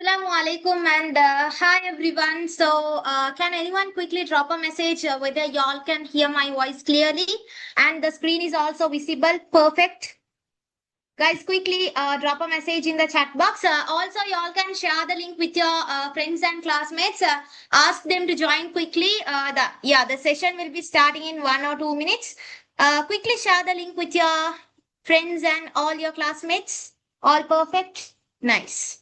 Assalamu alaikum and hi everyone. Can anyone quickly drop a message whether y'all can hear my voice clearly and the screen is also visible? Perfect. Guys, quickly drop a message in the chat box. Also, y'all can share the link with your friends and classmates. Ask them to join quickly. The session will be starting in 1 or 2 minutes. Quickly share the link with your friends and all your classmates. All perfect. Nice.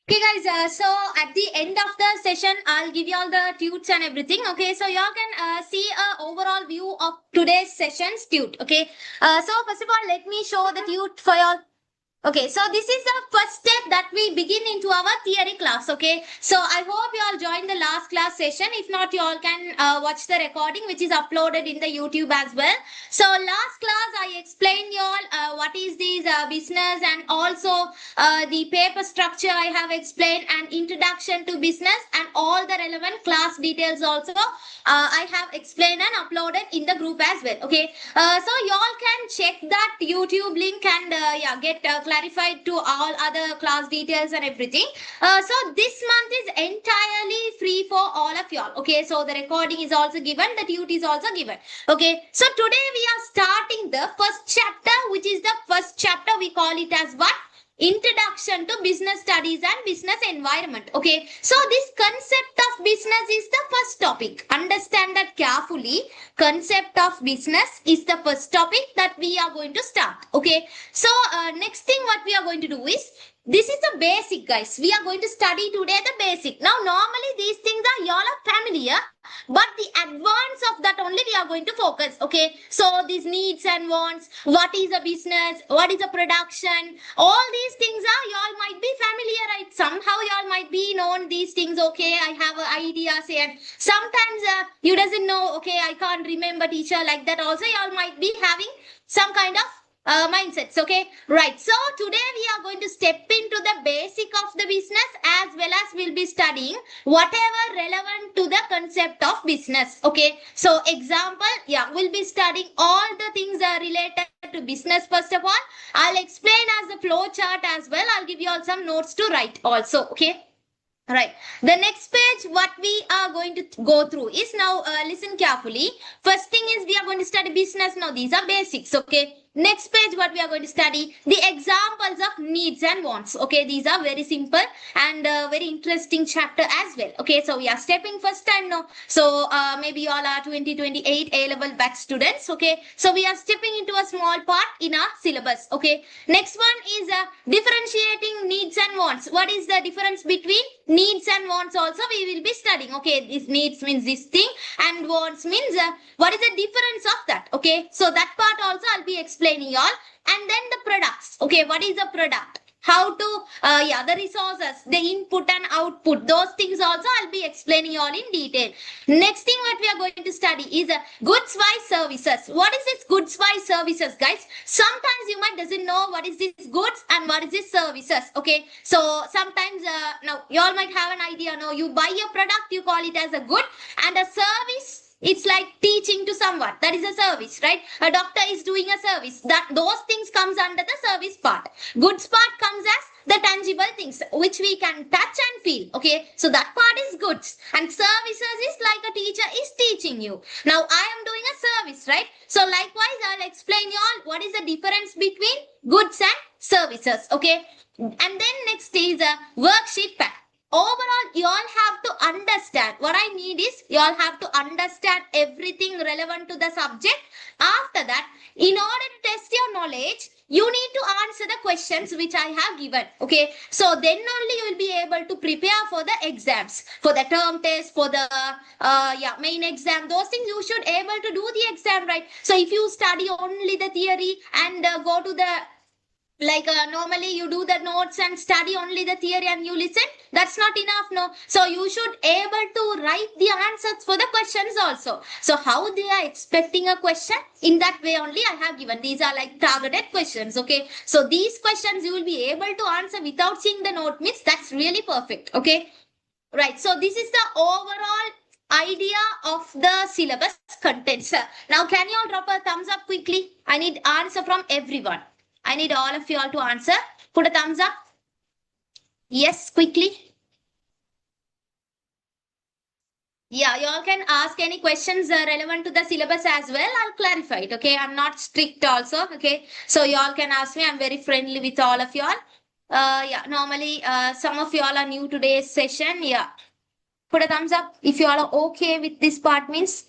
Okay, guys. So at the end of the session, I'll give you all the tutes and everything. Okay, so y'all can see a overall view of today's session's tute. Okay. So first of all, let me show the tute for y'all. Okay, so this is the first step that we begin into our theory class. Okay, so I hope you all joined the last class session. If not, you all can watch the recording which is uploaded in the YouTube as well. So last class I explained you all what is this business and also the paper structure I have explained and introduction to business and all the relevant class details also I have explained and uploaded in the group as well. Okay, so y'all can check that YouTube link and get clarified to all other class details and everything. So this month is entirely free for all of y'all. Okay, so the recording is also given, the tute is also given. Okay, so today we are starting the first chapter, which is the first chapter. We call it as what? Introduction to business studies and business environment. Okay, so this concept of business is the first topic. Understand that carefully. Concept of business is the first topic that we are going to start. Okay, so next thing what we are going to do is, this is the basic, guys. We are going to study today the basic. Now normally these things are y'all are familiar, but the advance of that only we are going to focus. Okay, so these needs and wants, what is a business, what is a production, all these things are y'all might be familiar, right? Somehow y'all might be known these things. Okay, I have an idea, say, and sometimes you doesn't know. Okay, I can't remember, teacher, like that also y'all might be having some kind of mindsets. Okay, right. So today we are going to step into the basic of the business, as well as we'll be studying whatever relevant to the concept of business. Okay, so example, we'll be studying all the things related to business. First of all, I'll explain as a flow chart as well. I'll give you all some notes to write also. Okay, right. The next page what we are going to go through is, now listen carefully. First thing is we are going to study business. Now these are basics. Okay, next page what we are going to study, the examples of needs and wants. Okay, these are very simple and very interesting chapter as well. Okay, so we are stepping first time now. So maybe you all are 2028 A level batch students. Okay, so we are stepping into a small part in our syllabus. Okay, next one is differentiating needs and wants. What is the difference between needs and wants also we will be studying. Okay, this needs means this thing and wants means what is the difference of that. Okay, so that part also I'll be explaining y'all. And then the products. Okay, what is a product, how to the resources, the input and output, those things also I'll be explaining y'all in detail. Next thing what we are going to study is goods wise services. What is this goods wise services, guys? Sometimes you might doesn't know what is this goods and what is this services. Okay, so sometimes now you all might have an idea. No, you buy a product, you call it as a good, and a service It's like teaching to someone. That is a service, right? A doctor is doing a service. That those things comes under the service part. Goods part comes as the tangible things which we can touch and feel. Okay, so that part is goods, and services is like a teacher is teaching you. Now I am doing a service, right? So likewise, I'll explain you all what is the difference between goods and services. Okay, and then next is a worksheet pack. Overall, you all have to understand. What I need is you all have to understand everything relevant to the subject. After that, in order to test your knowledge, you need to answer the questions which I have given. Okay, so then only you will be able to prepare for the exams, for the term test, for the main exam. Those things you should able to do the exam, right? So if you study only the theory and go to the normally you do the notes and study only the theory and you listen, that's not enough, no. So you should able to write the answers for the questions also. So how they are expecting a question, in that way only I have given. These are like targeted questions. Okay, so these questions you will be able to answer without seeing the note, means that's really perfect. Okay, right. So this is the overall idea of the syllabus contents. Now can you all drop a thumbs up quickly? I need answer from everyone. I need all of you all to answer. Put a thumbs up. Yes, quickly. Yeah, you all can ask any questions relevant to the syllabus as well. I'll clarify it. Okay, I'm not strict also. Okay, so you all can ask me. I'm very friendly with all of you all. Yeah, normally some of you all are new to today's session. Yeah, put a thumbs up if you all are okay with this part, means.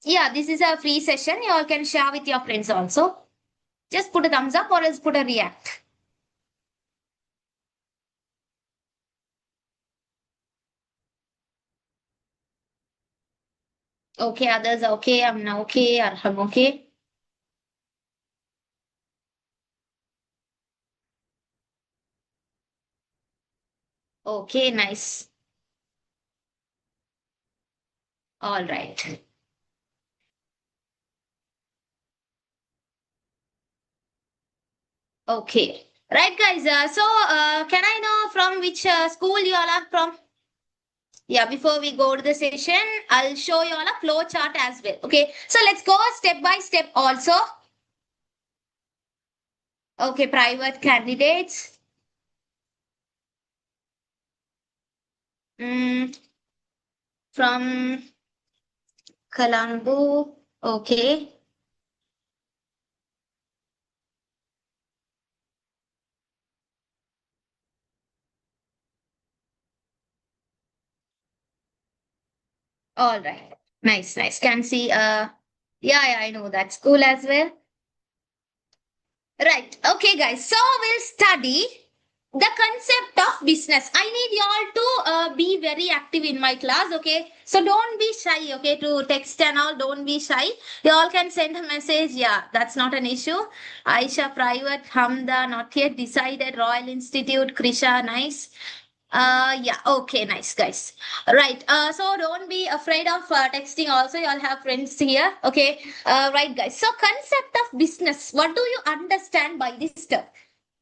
Yeah, this is a free session. You all can share with your friends also. Just put a thumbs up or else put a react. Okay, others are okay. I'm not okay. I'm okay. Okay, nice. All right. Okay. Right, guys. Can I know from which school you all are from? Yeah, before we go to the session, I'll show you all a flow chart as well. Okay. So let's go step by step also. Okay, private candidates. Mm, from Kalangu. Okay. All right. Nice, nice. Can see yeah, I know that school as well. Right. Okay, guys. So we'll study the concept of business. I need y'all to be very active in my class. Okay. So don't be shy. Okay. To text and all, don't be shy. You all can send a message. Yeah, that's not an issue. Aisha, private, Hamda, not yet decided. Royal Institute, Krisha, nice. Yeah, okay, nice, guys. Right. So don't be afraid of texting also. You all have friends here. Okay. Right, guys. So concept of business. What do you understand by this term?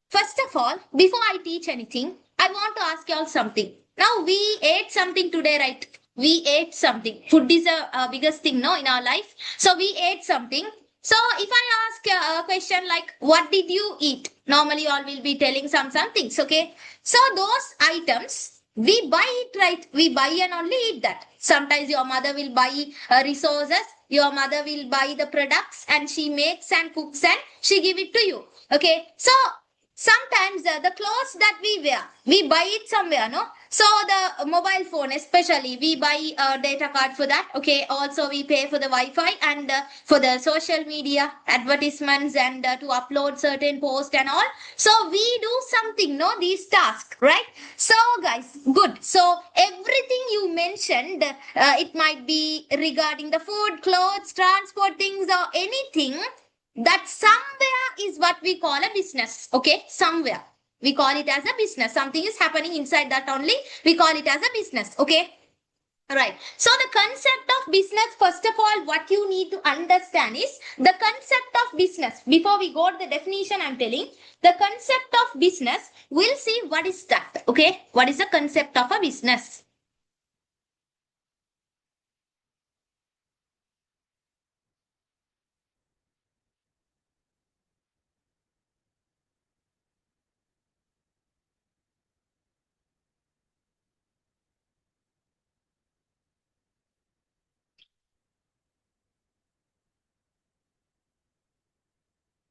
First of all, before I teach anything, I want to ask you all something. Now we ate something today, right? We ate something. Food is a biggest thing, no, in our life. So we ate something. So if I ask a question like, what did you eat? Normally, you all will be telling some things, okay? So those items, we buy it, right? We buy and only eat that. Sometimes your mother will buy resources. Your mother will buy the products and she makes and cooks and she give it to you. Okay. So sometimes the clothes that we wear, we buy it somewhere, no? So the mobile phone, especially, we buy a data card for that. Okay. Also, we pay for the Wi-Fi and for the social media advertisements and to upload certain posts and all. So we do something, no? These tasks, right? So guys, good. So everything you mentioned, it might be regarding the food, clothes, transport things, or anything that somewhere is what we call a business. Okay, somewhere we call it as a business. Something is happening inside that only. We call it as a business. Okay. Right. So the concept of business, first of all, what you need to understand is the concept of business. Before we go to the definition, I'm telling the concept of business. We'll see what is that. Okay. What is the concept of a business?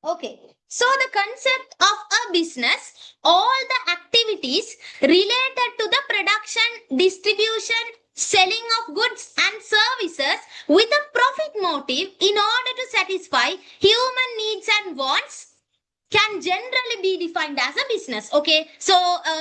Okay. So the concept of a business, all the activities related to the production, distribution, selling of goods and services with a profit motive in order to satisfy human needs and wants can generally be defined as a business. Okay, so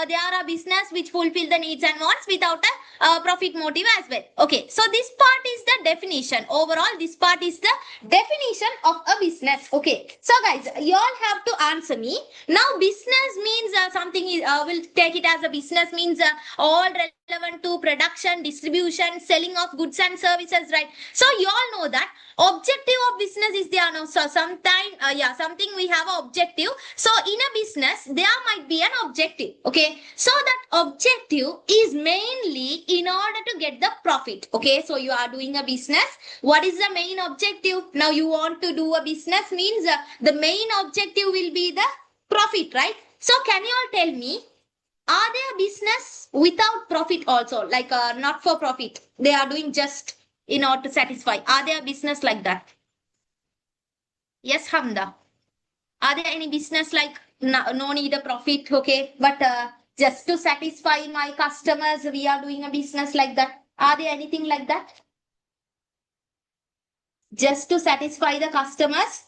there are a business which fulfill the needs and wants without a profit motive as well. Okay, so this part is the definition. Overall, this part is the definition of a business. Okay, so guys, you all have to answer me. Now, business means something is, we'll take it as a business means all relevant to production, distribution, selling of goods and services, right? So you all know that objective of business is there. No, so sometime something we have an objective. So in a business there might be an objective. Okay, so that objective is mainly in order to get the profit. Okay, so you are doing a business. What is the main objective? Now you want to do a business means the main objective will be the profit, right? So can you all tell me, are there business without profit also, like not for profit, they are doing just in order to satisfy? Are there business like that? Yes, Hamda. Are there any business like no need a profit, okay, but just to satisfy my customers, we are doing a business like that? Are there anything like that? Just to satisfy the customers'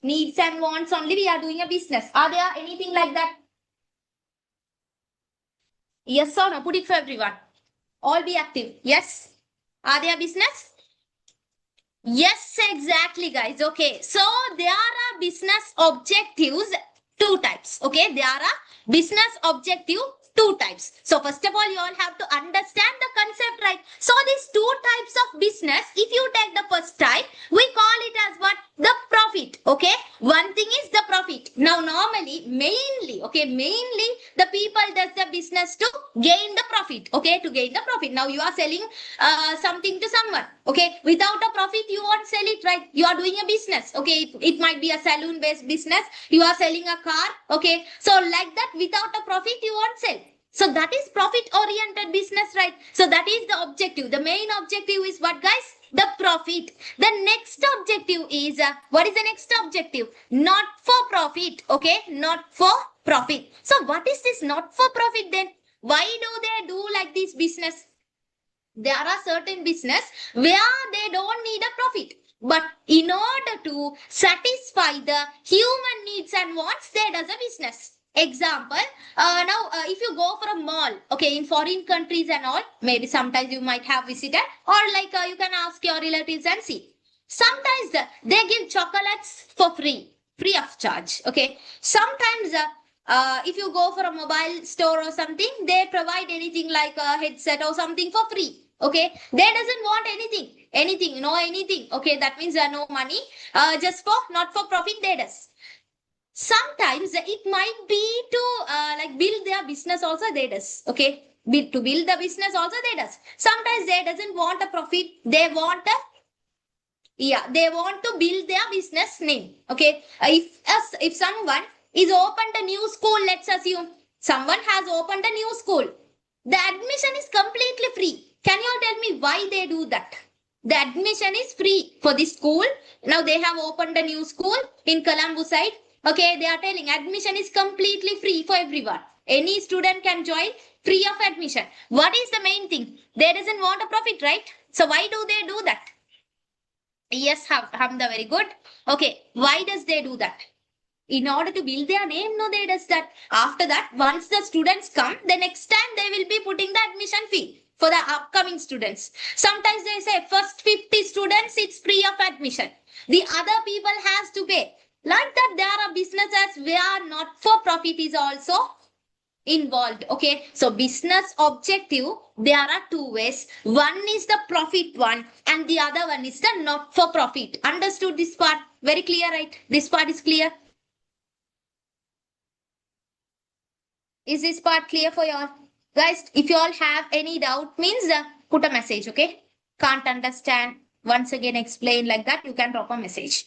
needs and wants only, we are doing a business. Are there anything like that? Yes or no? Put it for everyone. All be active. Yes. Are there business? Yes, exactly, guys. Okay, so there are business objectives two types. Okay, there are business objective two types. So first of all, you all have to understand the concept, right? So these two types of business, if you take the first type, we call it as what? The profit. Okay, one thing is the profit. Now normally, mainly the people does the business to gain the profit. Okay, to gain the profit. Now you are selling something to someone. Okay, without a profit you won't sell it, right? You are doing a business. Okay, it might be a saloon based business. You are selling a car. Okay, so like that, without a profit you won't sell. So that is profit oriented business, right? So that is the objective. The main objective is what, guys? The profit. The next objective is what is the next objective? Not for profit. Okay, not for profit. So what is this not for profit then? Why do they do like this business? There are certain business where they don't need a profit, but in order to satisfy the human needs and wants, they does a business. Example, now if you go for a mall, okay, in foreign countries and all, maybe sometimes you might have visited, or like you can ask your relatives and see. Sometimes they give chocolates for free of charge. Okay, sometimes if you go for a mobile store or something, they provide anything like a headset or something for free. Okay, they doesn't want anything, no anything. Okay, that means no money, just for not for profit they does. Sometimes it might be to like build their business also they does. Okay, to build the business also they does. Sometimes they doesn't want a profit, they want a, yeah, they want to build their business name. Okay, if someone is opened a new school, let's assume someone has opened a new school, the admission is completely free. Can you all tell me why they do that? The admission is free for this school. Now they have opened a new school in Colombo side. Okay, they are telling admission is completely free for everyone. Any student can join free of admission. What is the main thing? They doesn't want a profit, right? So why do they do that? Yes, Hamda, very good. Okay, why does they do that? In order to build their name, no, they does that. After that, once the students come, the next time they will be putting the admission fee for the upcoming students. Sometimes they say first 50 students, it's free of admission. The other people has to pay. Like that, there are businesses where not for profit is also involved. Okay, so business objective, there are two ways. One is the profit one, and the other one is the not for profit. Understood this part? Very clear, right? This part is clear. Is this part clear for you all? Guys, if you all have any doubt, means put a message, okay? Can't understand. Once again, explain like that, you can drop a message.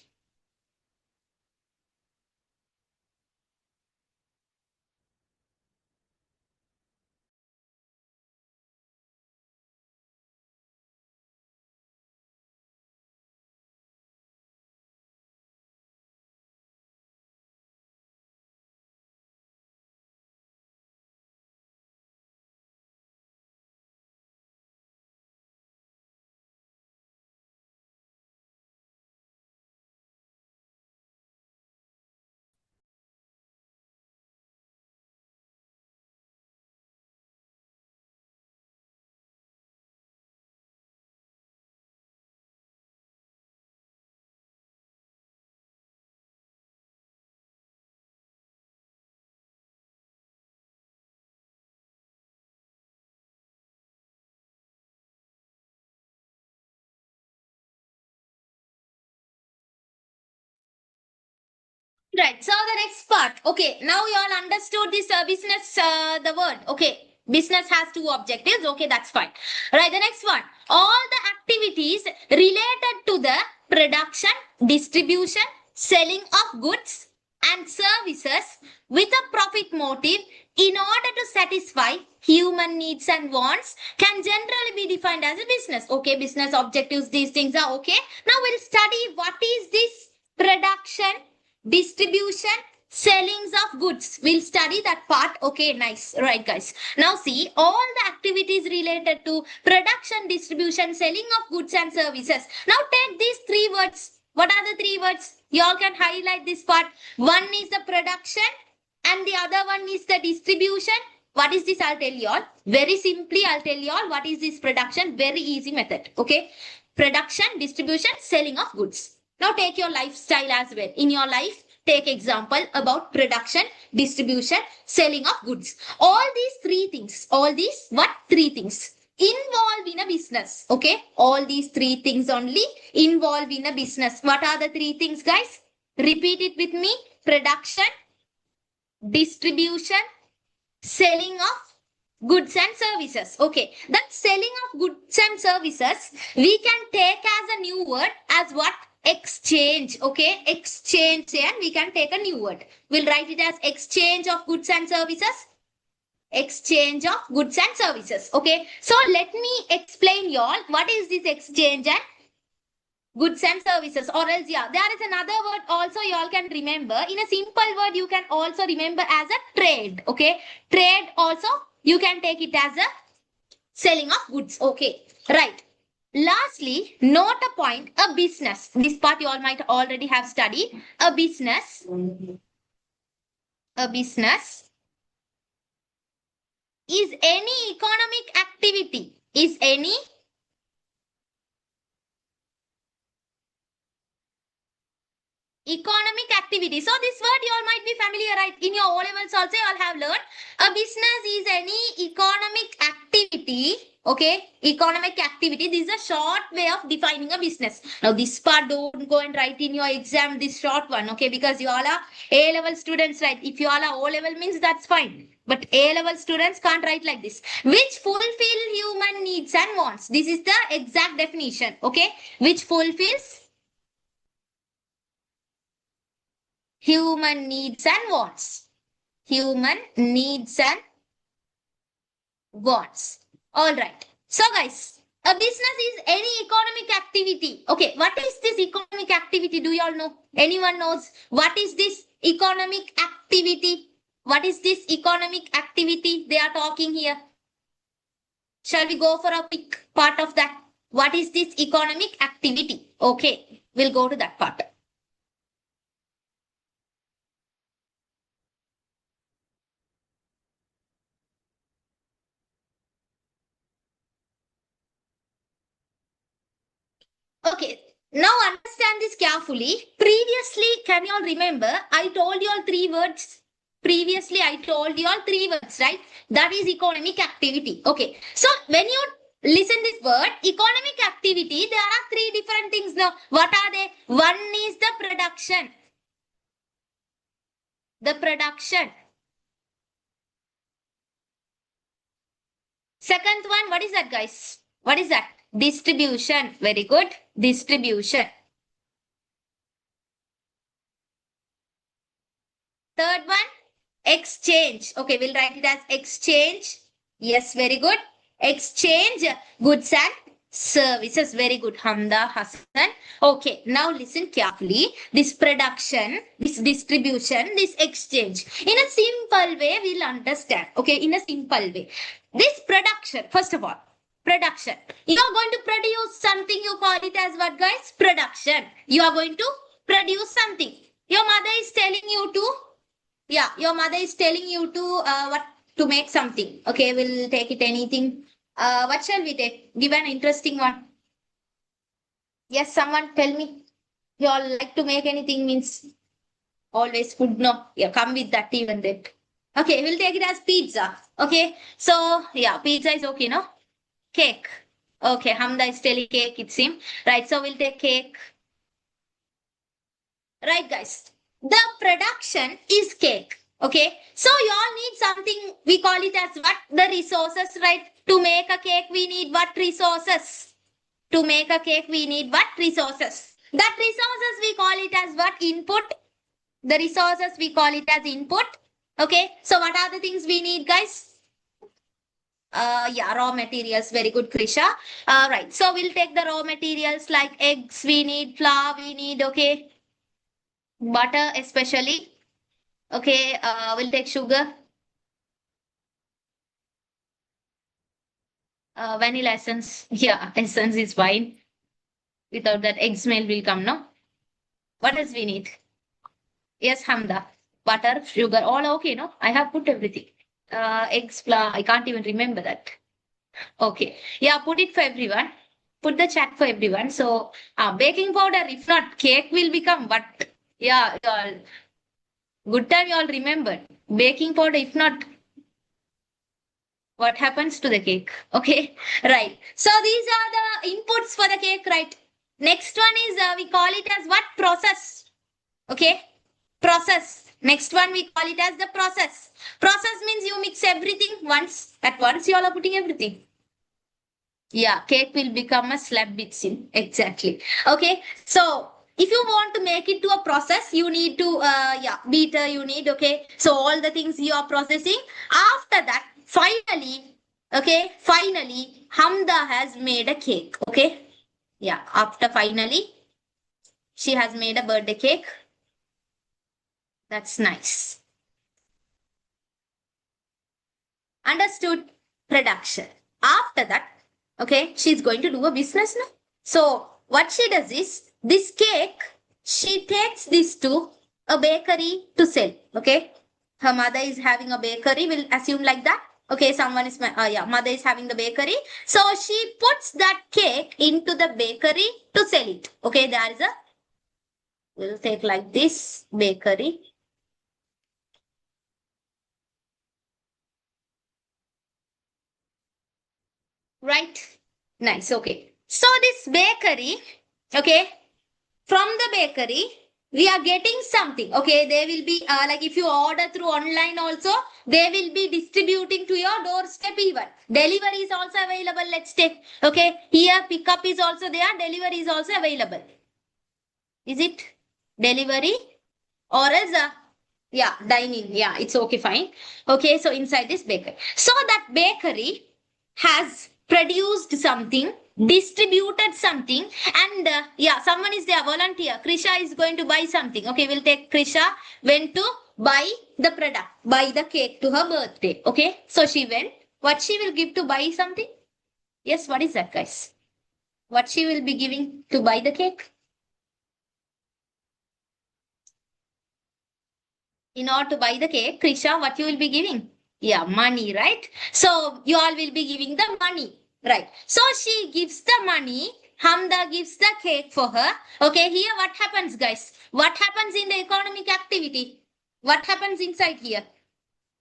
Right. So the next part. Okay. Now you all understood this business, the word. Okay. Business has two objectives. Okay. That's fine. Right. The next one. All the activities related to the production, distribution, selling of goods and services with a profit motive in order to satisfy human needs and wants can generally be defined as a business. Okay. Business objectives. These things are okay. Now we'll study what is this production, distribution, sellings of goods. We'll study that part. Okay, nice. Right, guys. Now see all the activities related to production, distribution, selling of goods and services. Now take these three words. What are the three words? You all can highlight this part. One is the production and the other one is the distribution. What is this? I'll tell you all. Very simply, I'll tell you all what is this production. Very easy method. Okay. Production, distribution, selling of goods. Now take your lifestyle as well. In your life, take example about production, distribution, selling of goods. All these three things, all these what? Three things involved in a business. Okay. All these three things only involved in a business. What are the three things, guys? Repeat it with me. Production, distribution, selling of goods and services. Okay, that selling of goods and services we can take as a new word as what? Exchange. Okay, exchange, and we can take a new word. We'll write it as exchange of goods and services. Exchange of goods and services. Okay, so let me explain y'all what is this exchange and goods and services, or else yeah, there is another word also you all can remember. In a simple word you can also remember as a trade. Okay, trade also you can take it as a selling of goods. Okay, right. Lastly, note a point, a business. This part you all might already have studied. A business is any economic activity, is any economic activity. So this word you all might be familiar, right? In your O levels also you all have learned. A business is any economic activity. Okay, economic activity. This is a short way of defining a business. Now this part don't go and write in your exam this short one. Okay, because you all are A level students, right? If you all are O level means that's fine. But A level students can't write like this. Which fulfill human needs and wants. This is the exact definition. Okay, which fulfills human needs and wants. Human needs and wants. All right. So, guys, a business is any economic activity. Okay, what is this economic activity? Do you all know? Anyone knows what is this economic activity? What is this economic activity they are talking here? Shall we go for a quick part of that? What is this economic activity? Okay, we'll go to that part. Okay, now understand this carefully. Previously, can you all remember? I told you all three words. Previously, I told you all 3 words, right? That is economic activity. Okay. So when you listen this word, economic activity, there are 3 different things now. What are they? One is the production. The production. Second one, what is that, guys? What is that? Distribution. Very good. Distribution. Third one, exchange. Okay, we'll write it as exchange. Yes, very good. Exchange goods and services. Very good, Hamda Hassan. Okay, now listen carefully. This production, this distribution, this exchange. In a simple way, we'll understand. Okay, in a simple way. This production, first of all, production. You are going to produce something, you call it as what, guys? Production. You are going to produce something. Your mother is telling you to your mother is telling you to what to make something. Okay, we'll take it anything. What shall we take? Give an interesting one. Yes, someone tell me. You all like to make anything means always food. No, yeah, come with that even then. Okay, we'll take it as pizza. Okay, so yeah, pizza is okay, no? Cake. Okay, Hamda is telling cake, it's him. Right, so we'll take cake. Right, guys. The production is cake. Okay. So you all need something, we call it as what? The resources, right? To make a cake, we need what resources? To make a cake, we need what resources? That resources, we call it as what? Input. The resources, we call it as input. Okay. So what are the things we need, guys? Yeah, raw materials. Very good, Krisha. Right. So we'll take the raw materials like eggs, we need flour, we need, okay, butter especially. Okay, we'll take sugar. Vanilla essence. Yeah, essence is fine. Without that, egg smell will come, no? What else we need? Yes, Hamda. Butter, sugar, all okay, no? I have put everything. Eggs, flour, I can't even remember that. Okay. Yeah, put it for everyone. Put the chat for everyone. So, baking powder, if not, cake will become what? Yeah, you all. Good time you all remembered. Baking powder, if not, what happens to the cake? Okay, right. So these are the inputs for the cake, right? Next one is we call it as what? Process. Okay, process. Next one we call it as the process. Process means you mix everything once. At once you all are putting everything. Yeah, cake will become a slab with in. Exactly. Okay, so if you want to make it to a process, you need to beater you need. Okay, so all the things you are processing. After that, finally, Hamda has made a cake. Okay, yeah, after finally she has made a birthday cake. That's nice. Understood. Production. After that, okay, she's going to do a business now. So what she does is this cake, she takes this to a bakery to sell. Okay, her mother is having a bakery. We'll assume like that. Okay, someone is mother is having the bakery. So she puts that cake into the bakery to sell it. Okay, there is a, we'll take like this bakery. Right? Nice. Okay. So this bakery, okay, from the bakery, we are getting something. Okay, they will be like if you order through online also, they will be distributing to your doorstep even. Delivery is also available. Let's take. Okay, here pickup is also there. Delivery is also available. Is it delivery or else? Yeah, dining. Yeah, it's okay, fine. Okay, so inside this bakery. So that bakery has produced something, distributed something, and someone is there, volunteer. Krisha is going to buy something. Okay, we'll take Krisha went to buy the product, buy the cake to her birthday. Okay, so she went. What she will give to buy something? Yes, what is that, guys? What she will be giving to buy the cake? In order to buy the cake, Krisha, what you will be giving? Yeah, money, right? So you all will be giving the money, right? So she gives the money. Hamda gives the cake for her. Okay, here what happens, guys? What happens in the economic activity? What happens inside here?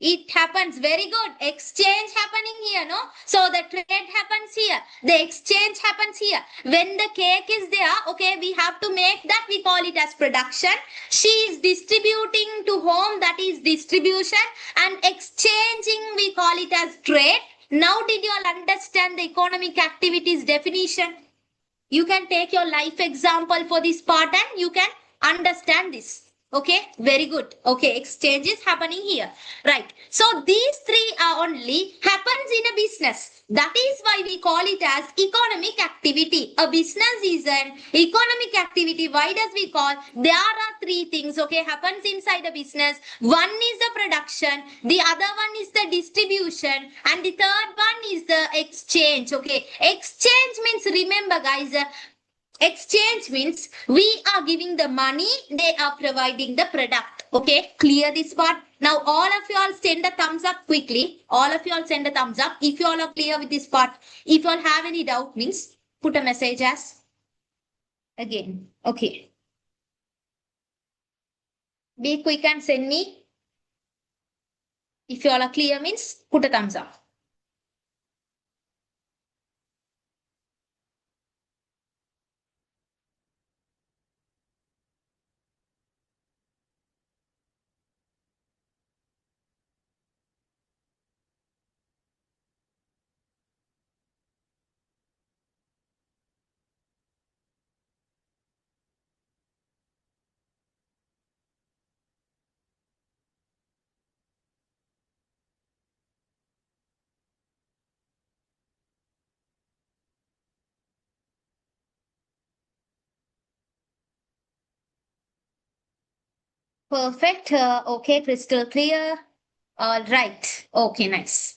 It happens. Very good. Exchange happening here, no? So the trade happens here. The exchange happens here. When the cake is there, okay, we have to make that. We call it as production. She is distributing to home. That is distribution. And exchanging, we call it as trade. Now, did you all understand the economic activities definition? You can take your life example for this part and you can understand this. Okay, very good. Okay, exchange is happening here. Right. So these three are only happens in a business. That is why we call it as economic activity. A business is an economic activity. Why does we call? There are three things, okay, happens inside a business. One is the production, the other one is the distribution, and the third one is the exchange. Okay, exchange means, remember guys, exchange means we are giving the money, they are providing the product. Okay, clear this part. Now all of you all send a thumbs up quickly. All of you all send a thumbs up if you all are clear with this part. If you all have any doubt means put a message as again. Okay. Be quick and send me. If you all are clear means put a thumbs up. Perfect. Okay, crystal clear. All right. Okay, nice.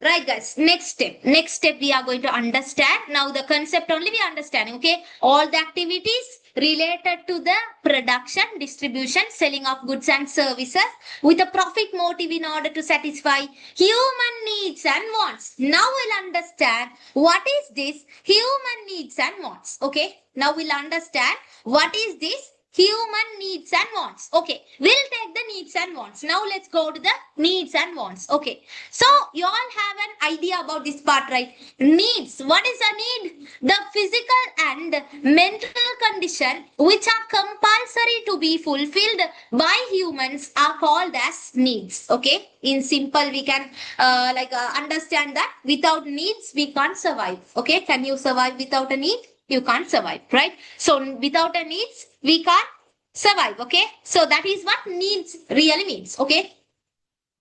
Right, guys. Next step. Next step we are going to understand. Now the concept only we are understanding. Okay. All the activities related to the production, distribution, selling of goods and services with a profit motive in order to satisfy human needs and wants. Now we'll understand what is this human needs and wants. Okay. Now we'll understand what is this human needs and wants. Okay. We'll take the needs and wants. Now let's go to the needs and wants. Okay. So you all have an idea about this part, right? Needs. What is a need? The physical and mental condition which are compulsory to be fulfilled by humans are called as needs. Okay. In simple, we can understand that without needs we can't survive. Okay. Can you survive without a need? You can't survive, right? So without a needs we can't survive. Okay. So that is what needs really means. Okay.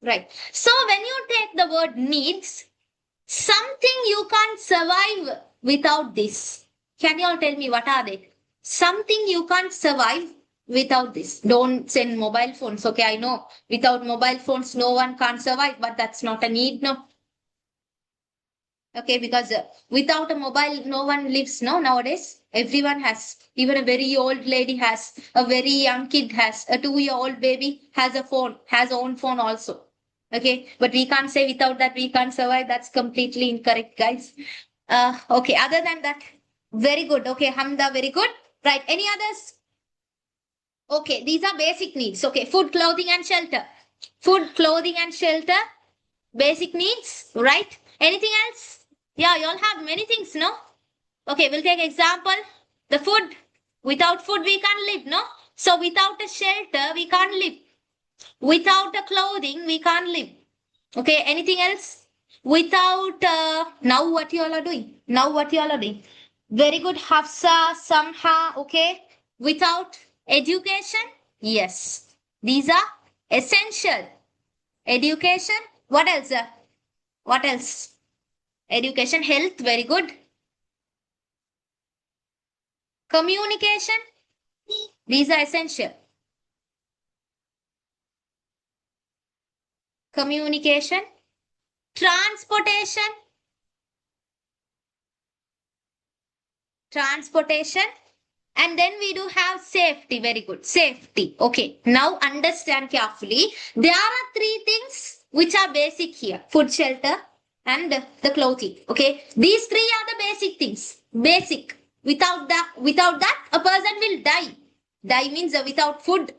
Right. So when you take the word needs, something you can't survive without this. Can you all tell me what are they? Something you can't survive without this. Don't send mobile phones. Okay, I know without mobile phones no one can't survive, but that's not a need, no. Okay, because without a mobile no one lives, no, nowadays. Everyone has, even a very old lady has, a very young kid has, a 2-year-old baby has a phone, has own phone also. Okay, but we can't say without that we can't survive. That's completely incorrect, guys. Okay, other than that, very good. Okay, Hamda, very good. Right, any others? Okay, these are basic needs. Okay, food, clothing, and shelter. Food, clothing, and shelter. Basic needs, right? Anything else? Yeah, you all have many things, no? Okay, we'll take example. The food. Without food, we can't live, no? So without a shelter, we can't live. Without a clothing, we can't live. Okay, anything else? Without, now what you all are doing? Now what you all are doing? Very good, Hafsa, Samha, okay? Without education? Yes. These are essential. Education, what else? What else? Education, health, very good. Communication, these are essential. Communication, transportation, transportation, and then we do have safety. Very good, safety. Okay, now understand carefully. There are 3 things which are basic here: food, shelter, and the clothing. Okay, these 3 are the basic things. Basic. Without that, a person will die. Die means without food.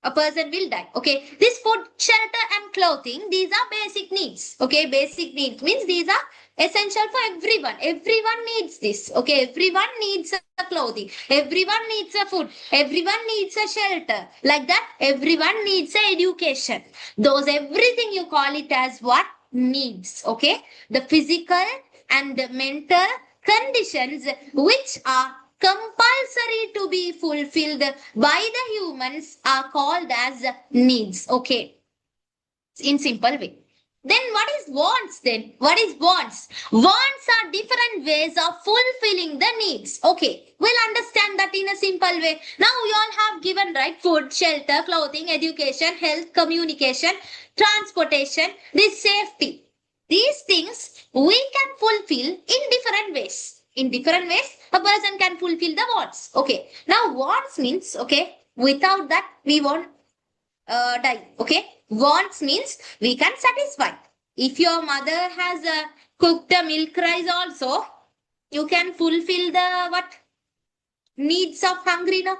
a person will die. Okay, this food, shelter, and clothing, these are basic needs. Okay, basic needs means these are essential for everyone. Everyone needs this. Okay, everyone needs a clothing, everyone needs a food, everyone needs a shelter. Like that, everyone needs a education. Those everything you call it as what? Needs. Okay, the physical and the mental conditions which are compulsory to be fulfilled by the humans are called as needs. Okay, in simple way. Then what is wants then? What is wants? Wants are different ways of fulfilling the needs. Okay, we'll understand that in a simple way. Now we all have given right food, shelter, clothing, education, health, communication, transportation, this safety. These things we can fulfill in different ways. In different ways, a person can fulfill the wants. Okay. Now wants means, okay, without that we won't die. Okay, wants means we can satisfy. If your mother has cooked a milk rice also, you can fulfill the what? Needs of hungry, no?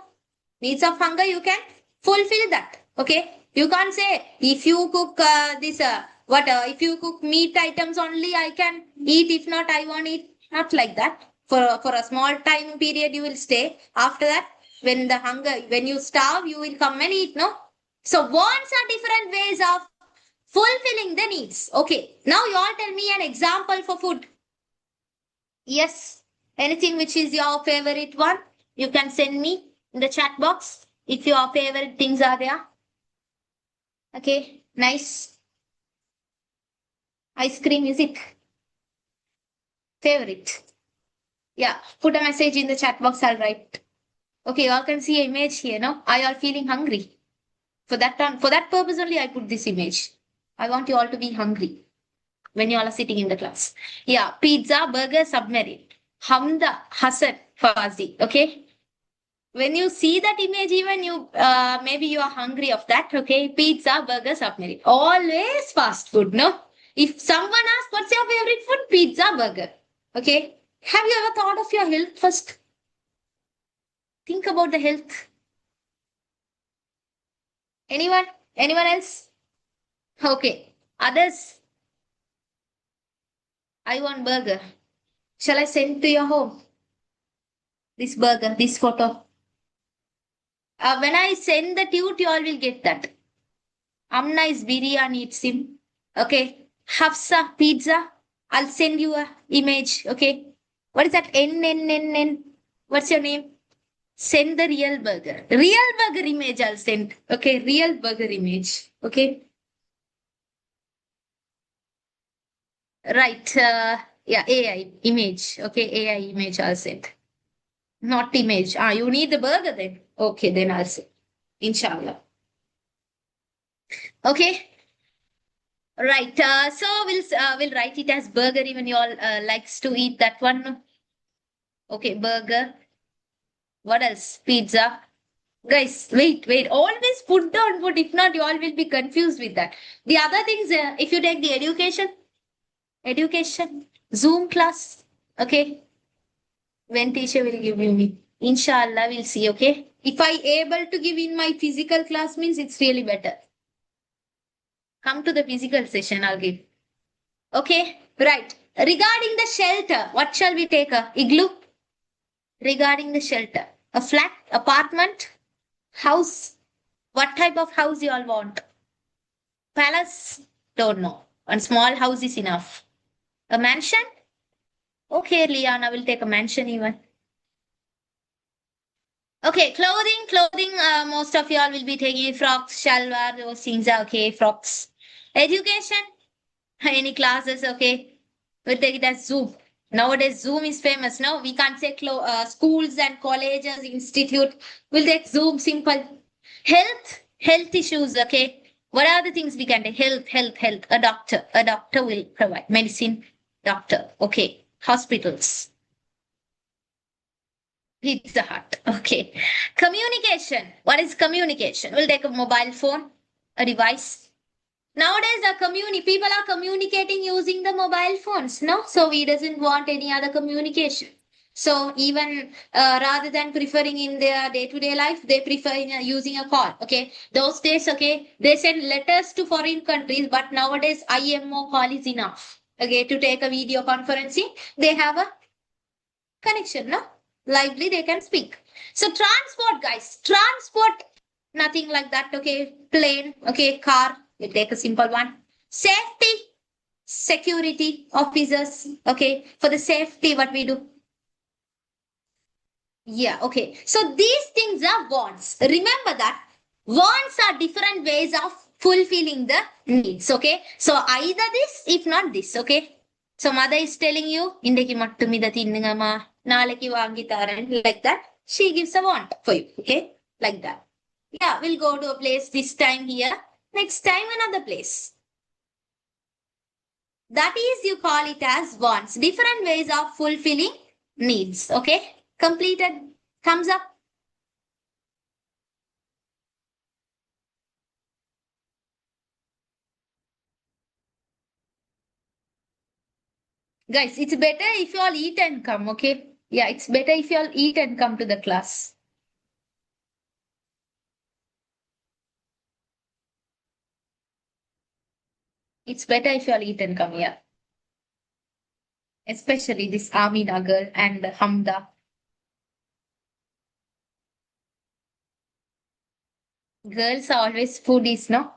Needs of hunger, you can fulfill that. Okay, you can't say if you cook this what if you cook meat items only I can eat, if not I won't eat. Not like that. For a small time period you will stay. After that, when the hunger, when you starve, you will come and eat, no? So wants are different ways of fulfilling the needs. Okay, now you all tell me an example for food. Yes, anything which is your favorite one, you can send me in the chat box if your favorite things are there. Okay, nice. Ice cream, is it? Favorite. Yeah, put a message in the chat box, I'll write. Okay, you all can see an image here, no? Are you all feeling hungry? For that purpose only I put this image. I want you all to be hungry when you all are sitting in the class. Yeah, pizza, burger, submarine. Hamda, Hassan, Fazi. Okay. When you see that image, even you maybe you are hungry of that. Okay, pizza, burger, submarine. Always fast food. No. If someone asks, "What's your favorite food?" Pizza, burger. Okay. Have you ever thought of your health first? Think about the health. Anyone? Anyone else? Okay. Others. I want burger. Shall I send to your home? This burger, this photo. When I send the tute, you all will get that. Amna is biryani, it's him. Okay. Hafsa pizza. I'll send you a image. Okay. What is that? N. What's your name? Send the real burger. Real burger image I'll send. Okay. Real burger image. Okay. Right. Yeah. AI image. Okay. AI image I'll send. Not image. You need the burger then. Okay. Then I'll send. Inshallah. Okay. Right. So we'll write it as burger. Even you all likes to eat that one. Okay, burger. What else? Pizza. Guys, wait. Always put down food. If not, you all will be confused with that. The other things, if you take the education, Zoom class. Okay, when teacher will give you me. Inshallah, we'll see. Okay. If I able to give in my physical class means it's really better. Come to the physical session. I'll give. Okay. Right. Regarding the shelter, what shall we take? A igloo? Regarding the shelter, a flat, apartment, house. What type of house you all want? Palace? Don't know. One small house is enough. A mansion? Okay, Liana will take a mansion even. Okay, clothing. Most of y'all will be taking frocks, shalwar, those things are okay. Frocks. Education? Any classes? Okay. We'll take it as Zoom. Nowadays, Zoom is famous. No, we can't say schools and colleges, institute. We'll take Zoom. Simple. Health issues. Okay. What are the things we can do? Health. A doctor will provide medicine. Doctor. Okay. Hospitals. Pizza Hut. Okay. Communication. What is communication? We'll take a mobile phone, a device. Nowadays, people are communicating using the mobile phones, no? So we doesn't want any other communication. So even rather than preferring in their day-to-day life, they prefer using a call. Okay, those days, okay, they send letters to foreign countries, but nowadays IMO call is enough. Okay, to take a video conferencing, they have a connection, no? Lively, they can speak. So transport, guys, transport, nothing like that. Okay, plane, okay, car. We take a simple one. Safety, security officers. Okay, for the safety, what we do? Yeah, okay. So these things are wants. Remember that wants are different ways of fulfilling the needs. Okay. So either this, if not this. Okay. So mother is telling you, "Indeki mattum ida thinnungamma, naleki vaangi taren," like that. She gives a want for you. Okay. Like that. Yeah, we'll go to a place this time here. Next time another place. That is, you call it as wants. Different ways of fulfilling needs. Okay. Completed. Thumbs up. Guys, it's better if you all eat and come, okay? Yeah, it's better if you all eat and come to the class. It's better if you all eat and come, yeah. Especially this Amina girl and Hamda. Girls are always foodies, no?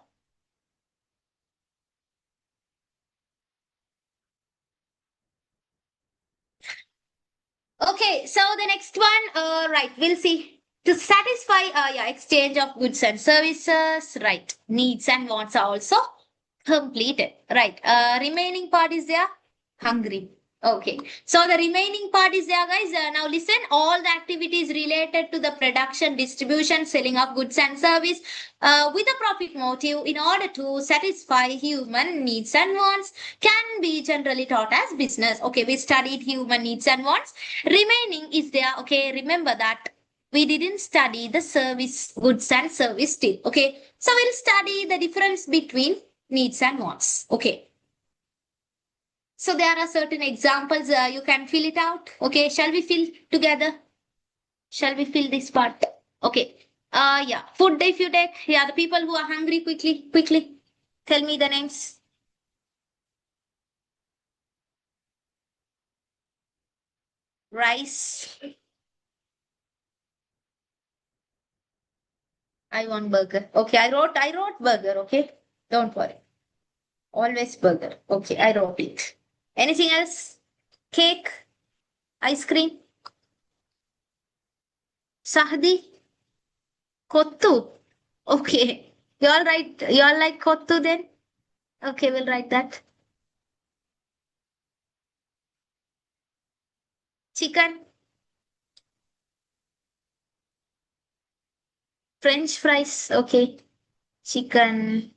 Okay, so the next one, right, we'll see. To satisfy, yeah, exchange of goods and services, right, needs and wants are also completed. Right. Remaining part is there. Hungry. Okay. So the remaining part is there, guys. Now listen. All the activities related to the production, distribution, selling of goods and service with a profit motive in order to satisfy human needs and wants can be generally taught as business. Okay. We studied human needs and wants. Remaining is there. Okay. Remember that we didn't study the service goods and service still. Okay. So we'll study the difference between needs and wants. Okay. So there are certain examples. You can fill it out. Okay. Shall we fill together? Shall we fill this part? Okay. Yeah. Food if you take. Yeah. The people who are hungry, quickly, quickly. Tell me the names. Rice. I want burger. Okay. I wrote burger. Okay. Don't worry. Always burger. Okay. I wrote it. Anything else? Cake, ice cream, sahdi, kottu. Okay. You all right? You all like kottu then? Okay, we'll write that. Chicken, French fries. Okay. Chicken,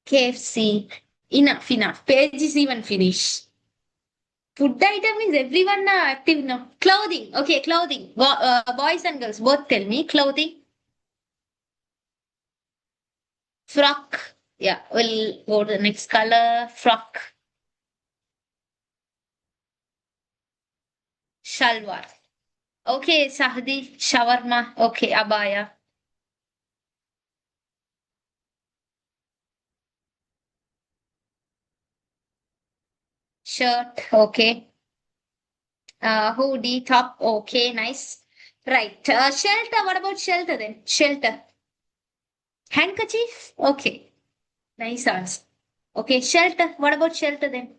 KFC. Enough, enough. Page is even finished. Food item is everyone now active now. Clothing. Okay, clothing. Boys and girls, both tell me. Clothing. Frock. Yeah, we'll go to the next color. Frock. Shalwar. Okay, Sahdi. Shawarma. Okay, abaya. Shirt. Okay. Hoodie. Top. Okay, nice. Right. Shelter. What about shelter then? Shelter. Handkerchief? Okay. Nice answer. Okay, shelter. What about shelter then?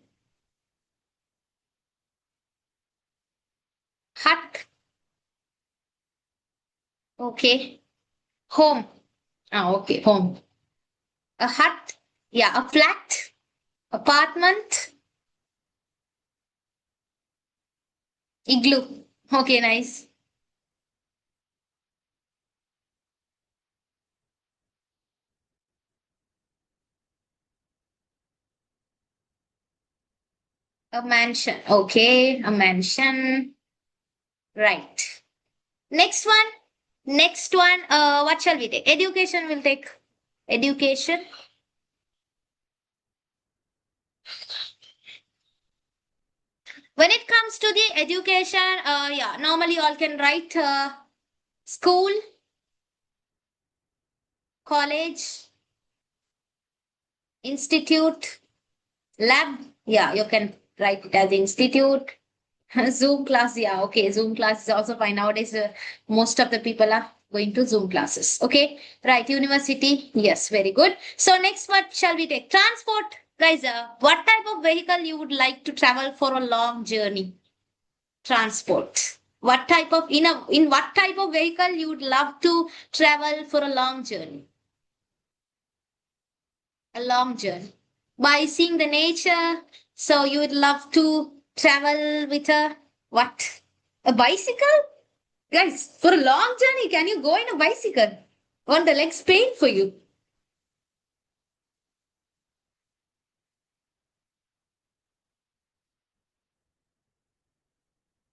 Hut. Okay. Home. Ah, okay. Home. A hut. Yeah, a flat. Apartment. Igloo. Okay, nice. A mansion. Okay, a mansion. Right. Next one. Next one. What shall we take? Education will take. Education. When it comes to the education, yeah, normally all can write school, college, institute, lab. Yeah, you can write it as institute. Zoom class, yeah, okay. Zoom class is also fine. Nowadays, most of the people are going to Zoom classes. Okay, right. University, yes, very good. So, next, what shall we take? Transport. Guys, what type of vehicle you would like to travel for a long journey? Transport. What type of in what type of vehicle you would love to travel for a long journey? A long journey. By seeing the nature, so you would love to travel with a what? A bicycle? Guys, for a long journey, can you go in a bicycle? Won't the legs pain for you?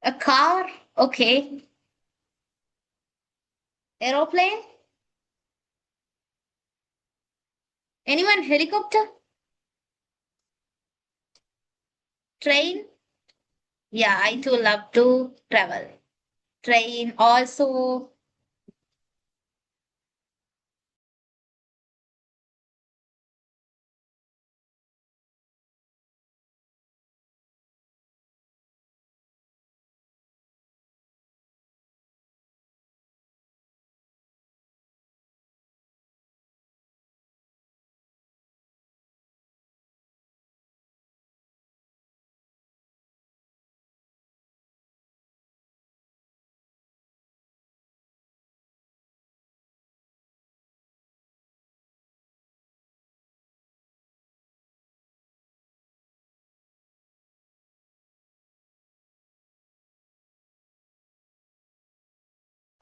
A car? Okay. Aeroplane? Anyone helicopter? Train? Yeah, I too love to travel. Train also.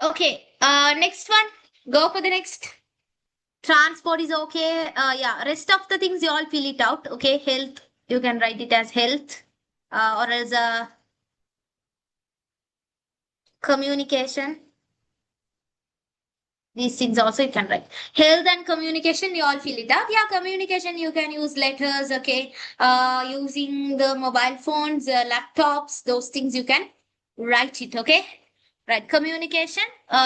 Okay. Next one. Go for the next. Transport is okay. Yeah. Rest of the things you all fill it out. Okay. Health. You can write it as health. Or as a communication. These things also you can write. Health and communication, you all fill it out. Yeah, communication, you can use letters, okay. Using the mobile phones, laptops, those things you can write it, okay. Right, communication,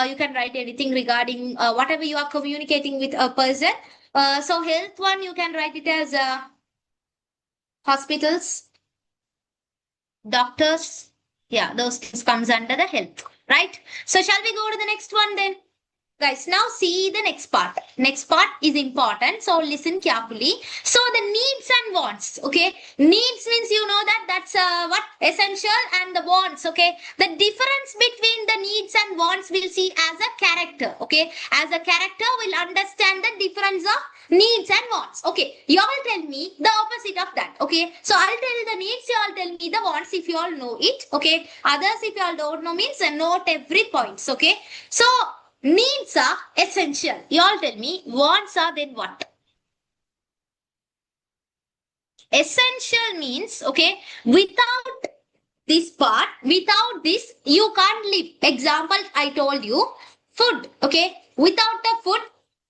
you can write anything regarding whatever you are communicating with a person. So health one, you can write it as hospitals, doctors. Yeah, those things comes under the health, right? So shall we go to the next one then? Guys, now see the next part. Next part is important, so listen carefully. So the needs and wants, okay? Needs means you know that that's what essential, and the wants, okay? The difference between the needs and wants we'll see as a character, okay? As a character, we'll understand the difference of needs and wants. Okay, you all tell me the opposite of that. Okay, so I'll tell you the needs, you all tell me the wants if you all know it. Okay, others if you all don't know means note every points. Okay, so needs are essential. You all tell me wants are then what? Essential means, okay, without this part, without this, you can't live. Example, I told you, food, okay, without the food,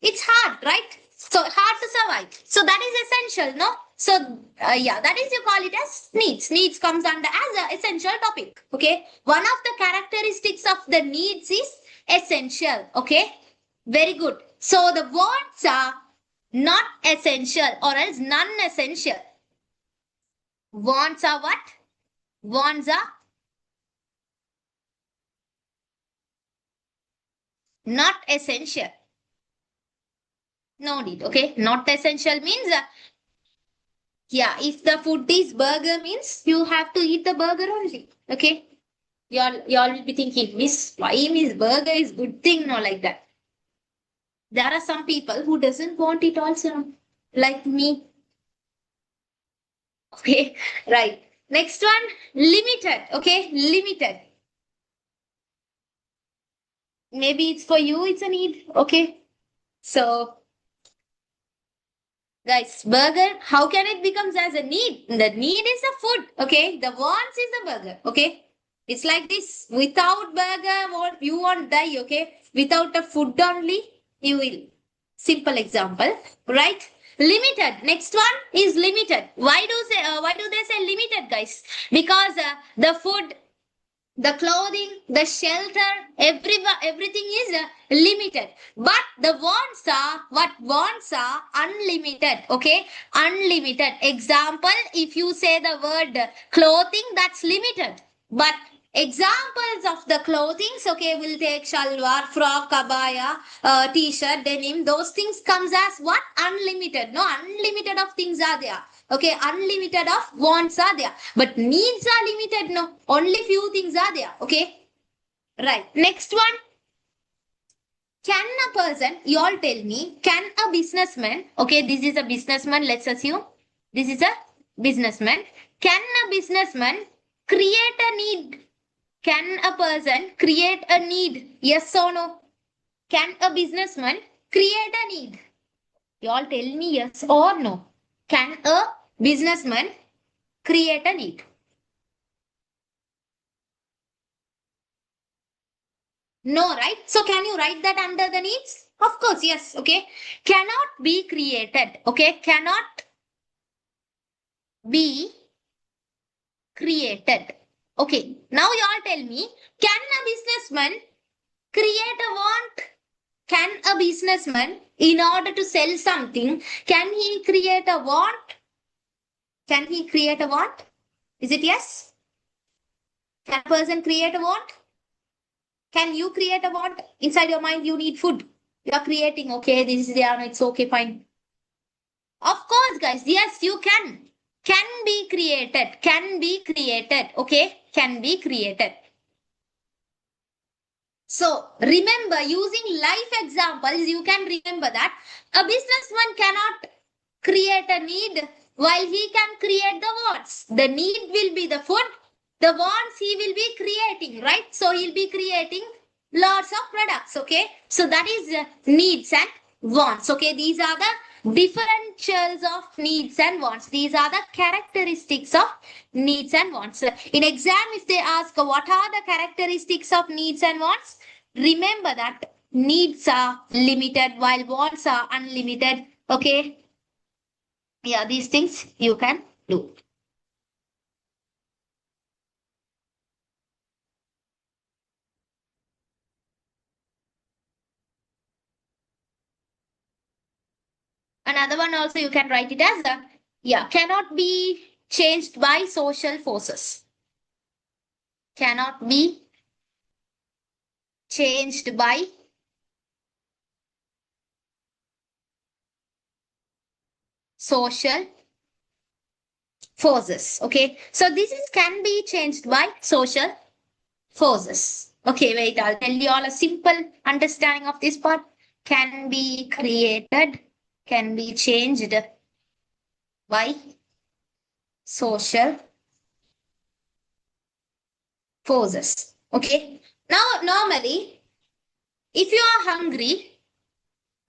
it's hard, right? So hard to survive. So that is essential, no? So yeah, that is you call it as needs. Needs comes under as an essential topic, okay? One of the characteristics of the needs is essential, okay? Very good. So the wants are not essential or else non-essential. Wants are what? Wants are not essential. No need. Okay. Not essential means, yeah, if the food is burger means you have to eat the burger only. Okay. You all will be thinking, Miss, why Miss burger is good thing? No, like that. There are some people who doesn't want it also. Like me. Okay. Right. Next one, limited. Okay. Limited. Maybe it's for you, it's a need. Okay. So guys, burger, how can it becomes as a need? The need is the food, okay? The wants is the burger, okay? It's like this. Without burger, you won't die, okay? Without a food only, you will. Simple example, right? Limited. Next one is limited. Why do they say limited, guys? Because the food the clothing, the shelter, everything is limited. But the wants are, what wants are unlimited. Okay, unlimited. Example, if you say the word clothing, that's limited. But examples of the clothings, okay, we'll take shalwar, frock, abaya, t-shirt, denim. Those things comes as what? Unlimited. No, unlimited of things are there. Okay, unlimited of wants are there. But needs are limited. No, only few things are there. Okay, right. Next one. Can a person, you all tell me, can a businessman, okay, this is a businessman, let's assume this is a businessman. Can a businessman create a need? Can a person create a need? Yes or no? Can a businessman create a need? You all tell me yes or no. Can a businessman create a need? No, right? So can you write that under the needs? Of course, yes. Okay. Cannot be created. Okay. Cannot be created. Okay. Now you all tell me, can a businessman create a want? Can a businessman, in order to sell something, can he create a want? Can he create a want? Is it yes? Can a person create a want? Can you create a want? Inside your mind, you need food. You are creating, okay, this is there, it's okay, fine. Of course, guys, yes, you can. Can be created. Can be created. Okay, can be created. So remember, using life examples, you can remember that a businessman cannot create a need while he can create the wants. The need will be the food. The wants he will be creating, right? So he'll be creating lots of products. Okay. So that is needs and wants. Okay. These are the differentials of needs and wants. These are the characteristics of needs and wants. In exam, if they ask what are the characteristics of needs and wants, remember that needs are limited while wants are unlimited. Okay. Yeah, these things you can do. Another one also you can write it as a, yeah, cannot be changed by social forces. Cannot be changed by social forces. Okay. So this is can be changed by social forces. Okay, wait, I'll tell you all a simple understanding of this part. Can be created, can be changed by social forces. Okay. Now, normally, if you are hungry,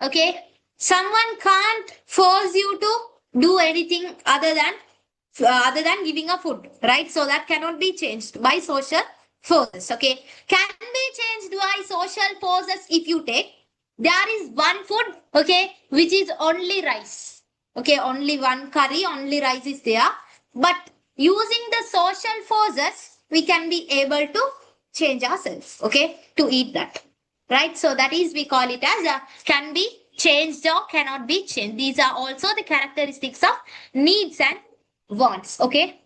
okay, someone can't force you to do anything other than giving a food, right? So that cannot be changed by social forces. Okay, can be changed by social forces if you take. There is one food, okay, which is only rice. Okay, only one curry, only rice is there. But using the social forces, we can be able to change ourselves, okay, to eat that. Right? So that is, we call it as a can be changed or cannot be changed. These are also the characteristics of needs and wants. Okay.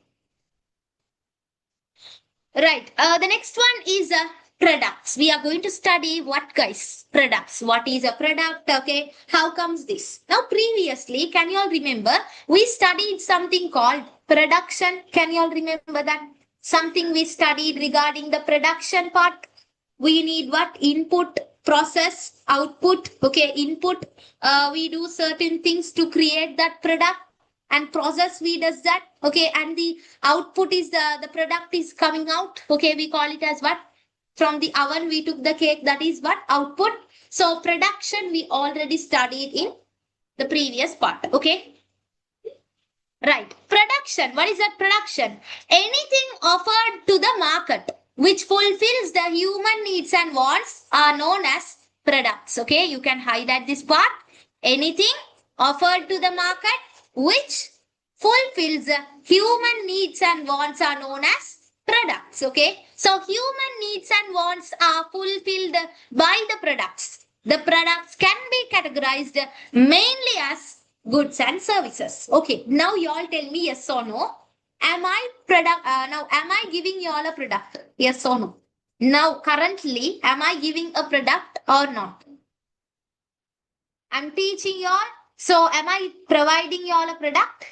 Right. The next one is products. We are going to study what, guys? Products. What is a product? Okay. How comes this? Now, previously, can you all remember? We studied something called production. Can you all remember that? Something we studied regarding the production part. We need what? Input, process, output. Okay. Input. We do certain things to create that product, and process we does that. Okay. And the output is the product is coming out. Okay. We call it as what? From the oven we took the cake. That is what? Output. So production we already studied in the previous part. Okay. Right. Production. What is that production? Anything offered to the market which fulfills the human needs and wants are known as products. Okay. You can highlight this part. Anything offered to the market which fulfills human needs and wants are known as products. Okay. So human needs and wants are fulfilled by the products. The products can be categorized mainly as goods and services. Okay. Now you all tell me yes or no. Am I giving you all a product? Yes or no? Now currently am I giving a product or not? I'm teaching you all. So am I providing you all a product?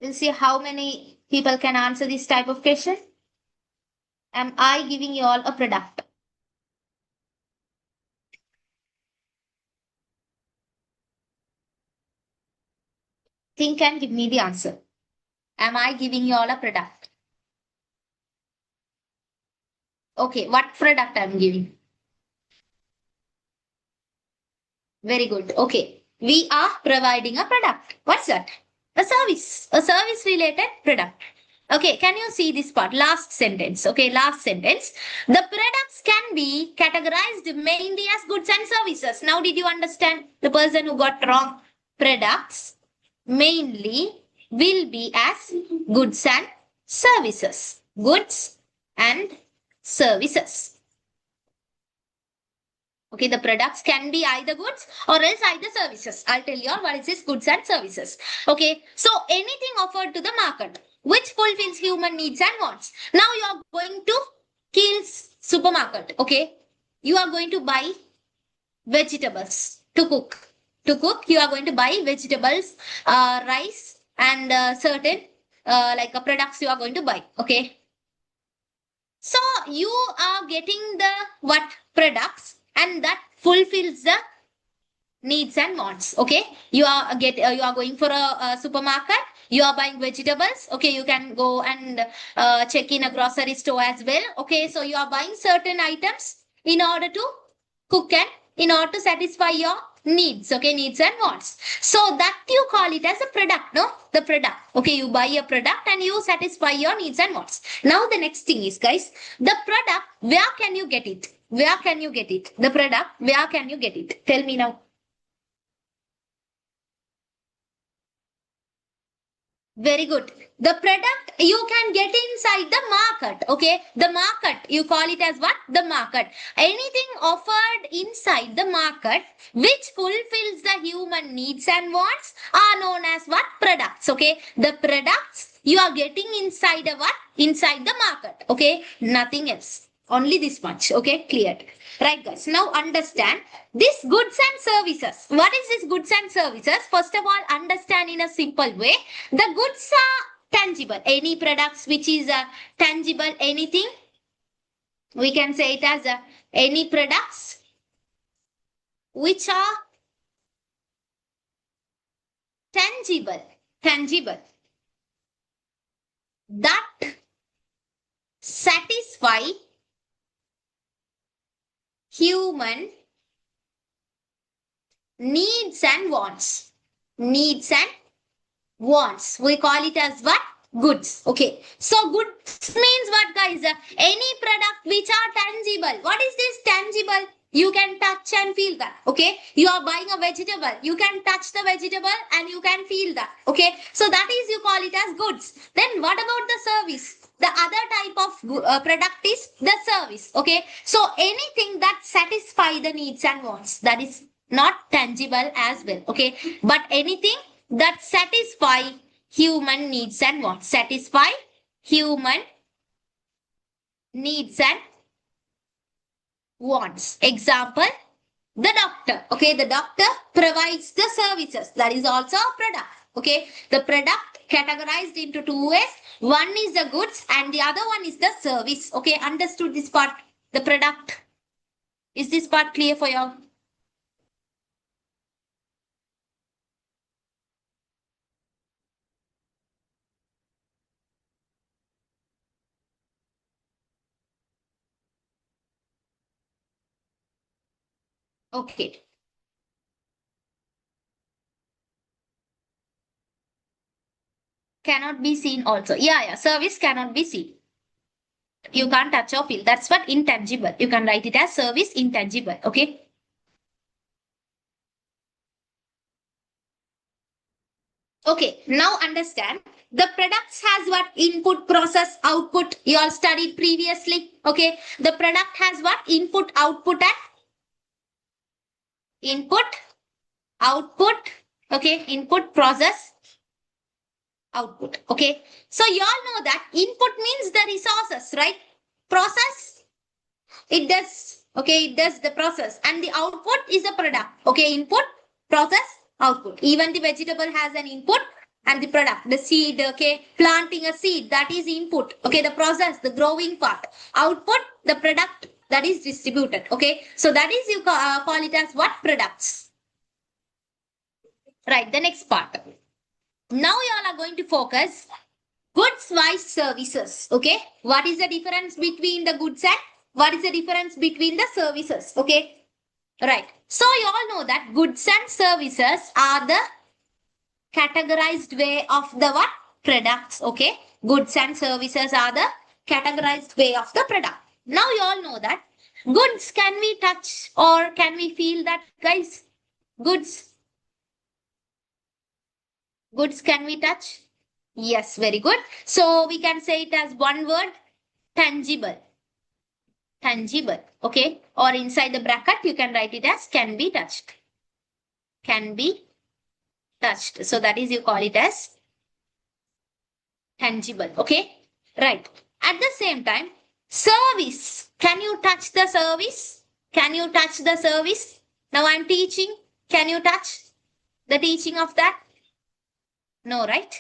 We'll see how many people can answer this type of question. Am I giving you all a product? Think and give me the answer. Am I giving you all a product? Okay, what product I'm giving? Very good. Okay, we are providing a product. What's that? A service related product. Okay, can you see this part? Last sentence. Okay, last sentence. The products can be categorized mainly as goods and services. Now, did you understand the person who got wrong? Products mainly will be as goods and services. Goods and services. Okay, the products can be either goods or else either services. I'll tell you all what is this goods and services. Okay, so anything offered to the market which fulfills human needs and wants. Now you are going to Kiehl's supermarket. Okay, you are going to buy vegetables to cook. To cook, you are going to buy vegetables, rice, and certain products you are going to buy. Okay, so you are getting the what products and that fulfills the needs and wants. Okay, you are going for a supermarket. You are buying vegetables. Okay, you can go and check in a grocery store as well. Okay, so you are buying certain items in order to cook and in order to satisfy your needs. Okay, needs and wants. So that you call it as a product. No, the product. Okay, you buy a product and you satisfy your needs and wants. Now the next thing is, guys, the product. Where can you get it? Where can you get it? The product. Where can you get it? Tell me now. Very good. The product you can get inside the market. Okay. The market. You call it as what? The market. Anything offered inside the market which fulfills the human needs and wants are known as what? Products. Okay. The products you are getting inside a what? Inside the market. Okay. Nothing else. Only this much. Okay. Cleared. Right, guys. Now understand this goods and services. What is this goods and services? First of all, understand in a simple way. The goods are tangible. Any products which is tangible, anything. We can say it as any products which are tangible. Tangible. That satisfy human needs and wants. Needs and wants. We call it as what? Goods. Okay. So goods means what, guys? Any product which are tangible. What is this tangible? You can touch and feel that. Okay. You are buying a vegetable. You can touch the vegetable and you can feel that. Okay. So that is you call it as goods. Then what about the service? The other type of product is the service. Okay. So anything that satisfy the needs and wants, that is not tangible as well. Okay. But anything that satisfy human needs and wants. Satisfy human needs and wants. Example, the doctor. Okay, the doctor provides the services. That is also a product. Okay, the product categorized into two ways. One is the goods and the other one is the service. Okay, understood this part? The product. Is this part clear for you? Okay. Cannot be seen also. Yeah. Service cannot be seen. You can't touch or feel. That's what intangible. You can write it as service intangible. Okay. Okay, now understand. The products has what? Input, process, output. You all studied previously. Okay, the product has what? Input, output, and input, output. Okay, input, process, output. Okay, so you all know that input means the resources, right? Process, it does. Okay, it does the process, and the output is the product. Okay, input, process, output. Even the vegetable has an input and the product, the seed. Okay, planting a seed, that is input. Okay, the process, the growing part. Output, the product that is distributed. Okay, so that is you call it as what? Products. Right, the next part. Now you all are going to focus goods wise services. Okay, what is the difference between the goods and what is the difference between the services? Okay, right. So you all know that goods and services are the categorized way of the what? Products. Okay, goods and services are the categorized way of the product. Now you all know that goods, can we touch or can we feel that, guys? Goods. Goods, can we touch? Yes, very good. So we can say it as one word, tangible. Tangible. Okay. Or inside the bracket, you can write it as can be touched. Can be touched. So that is, you call it as tangible. Okay. Right. At the same time, service. Can you touch the service? Can you touch the service? Now I'm teaching. Can you touch the teaching of that? No, right?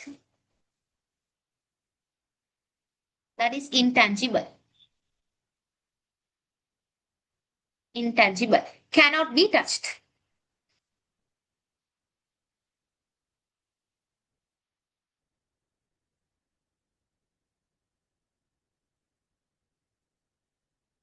That is intangible. Intangible. Cannot be touched.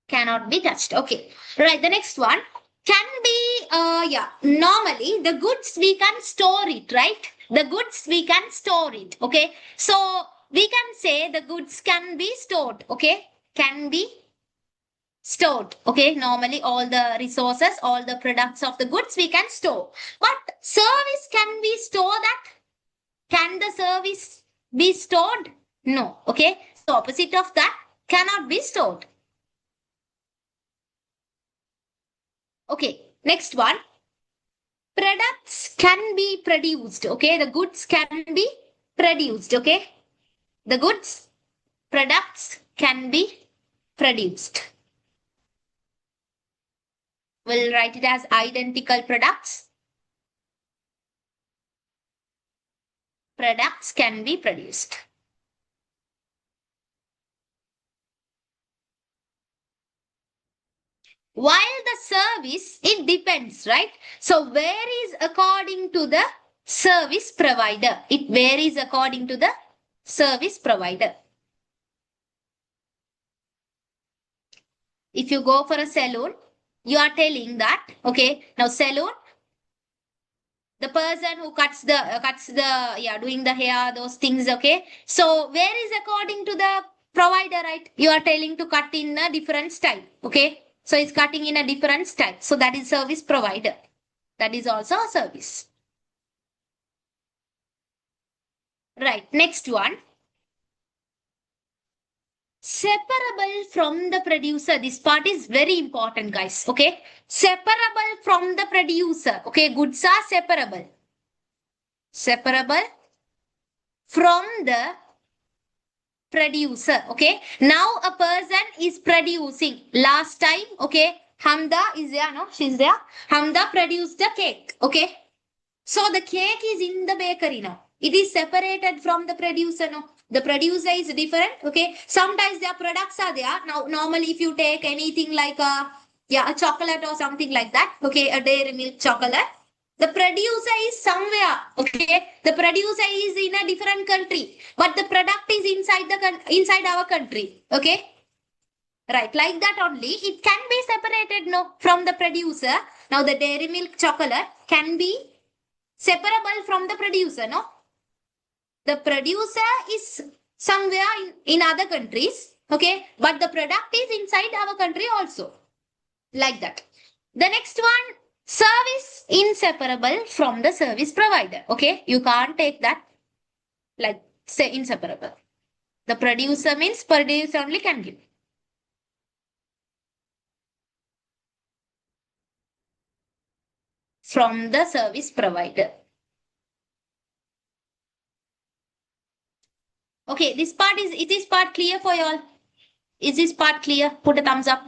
Cannot be touched. Okay. Right. The next one can be, normally the goods we can store it, right? The goods we can store it. Okay. So we can say the goods can be stored. Okay. Can be stored. Okay. Normally all the resources, all the products of the goods we can store. But service, can we store that? Can the service be stored? No. Okay. So opposite of that, cannot be stored. Okay, next one. Products can be produced. Okay, the goods can be produced. Okay, the goods, products can be produced. We'll write it as identical products. Products can be produced. While the service, it depends, right? So varies according to the service provider. It varies according to the service provider. If you go for a salon, you are telling that, okay, now salon, the person who cuts the doing the hair, those things, okay. So where is according to the provider, right? You are telling to cut in a different style, okay. So it's cutting in a different style. So that is service provider. That is also a service. Right. Next one. Separable from the producer. This part is very important, guys. Okay. Separable from the producer. Okay. Goods are separable. Separable from the producer. Okay. Now a person is producing. Last time, okay, Hamda is there, no? She's there. Hamda produced the cake. Okay. So the cake is in the bakery now. It is separated from the producer, no? The producer is different. Okay. Sometimes their products are there. Now, normally if you take anything like a chocolate or something like that. Okay. A dairy milk chocolate. The producer is somewhere, okay. The producer is in a different country, but the product is inside our country, okay. Right, like that only. It can be separated, no, from the producer. Now the dairy milk chocolate can be separable from the producer, no. The producer is somewhere in other countries, okay, but the product is inside our country also, like that. The next one. Service inseparable from the service provider. Okay, you can't take that. Like say inseparable. The producer means producer only can give. From the service provider. Okay, this part is this part clear for you all? Is this part clear? Put a thumbs up.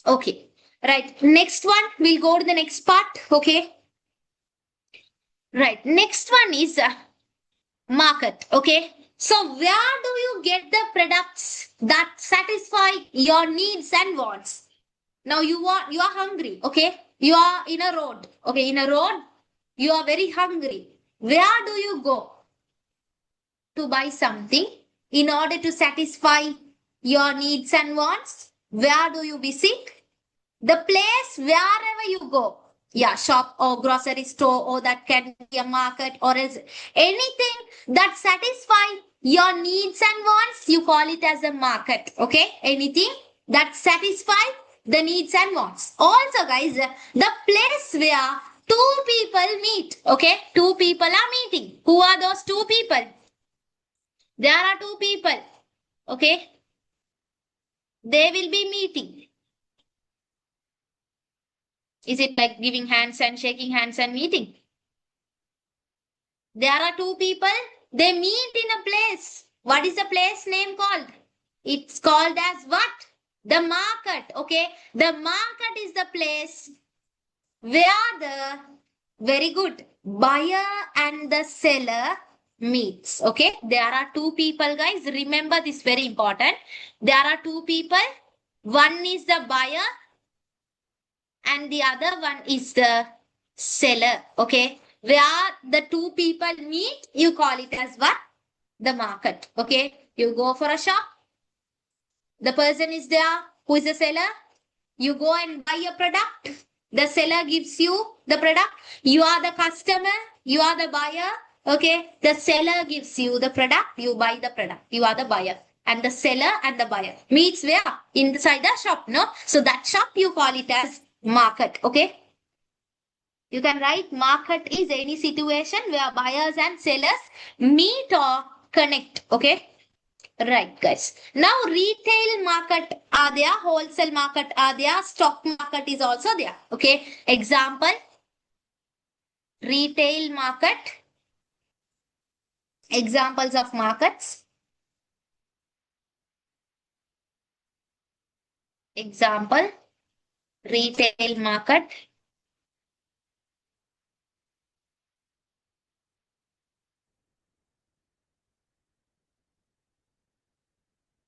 Okay. Right. Next one, we'll go to the next part. Okay. Right. Next one is market. Okay. So where do you get the products that satisfy your needs and wants? Now you are hungry. Okay. You are in a road. Okay. In a road, you are very hungry. Where do you go to buy something in order to satisfy your needs and wants? Where do you visit? The place wherever you go. Yeah, shop or grocery store, or that can be a market, or else anything that satisfy your needs and wants, you call it as a market. Okay, anything that satisfy the needs and wants. Also guys, the place where two people meet. Okay, two people are meeting. Who are those two people? There are two people. Okay, they will be meeting. Is it like giving hands and shaking hands and meeting? There are two people. They meet in a place. What is the place name called? It's called as what? The market. Okay. The market is the place where the very good buyer and the seller meets. Okay. There are two people, guys. Remember this, very important. There are two people. One is the buyer and the other one is the seller. Okay. Where the two people meet, you call it as what? The market. Okay. You go for a shop. The person is there. Who is the seller? You go and buy a product. The seller gives you the product. You are the customer. You are the buyer. Okay. The seller gives you the product. You buy the product. You are the buyer. And the seller and the buyer meets where? Inside the shop. No. So that shop you call it as market. Okay. You can write market is any situation where buyers and sellers meet or connect. Okay. Right, guys. Now retail market are there, wholesale market are there, stock market is also there. Okay. Example, retail market. Examples of markets. Example, retail market.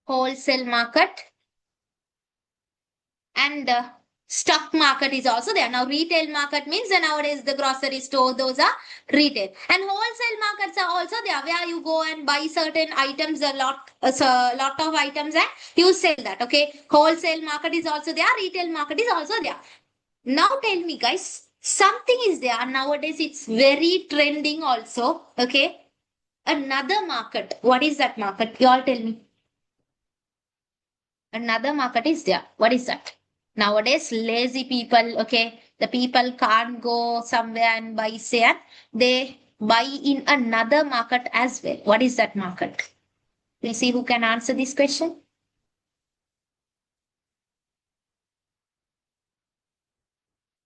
Wholesale market. And stock market is also there. Now retail market means nowadays the grocery store, those are retail. And wholesale markets are also there where you go and buy certain items, a lot of items, and you sell that. Okay. Wholesale market is also there. Retail market is also there. Now tell me guys, something is there. Nowadays it's very trending also. Okay. Another market. What is that market? You all tell me. Another market is there. What is that? Nowadays, lazy people, okay, the people can't go somewhere and buy, say, they buy in another market as well. What is that market? We'll see who can answer this question.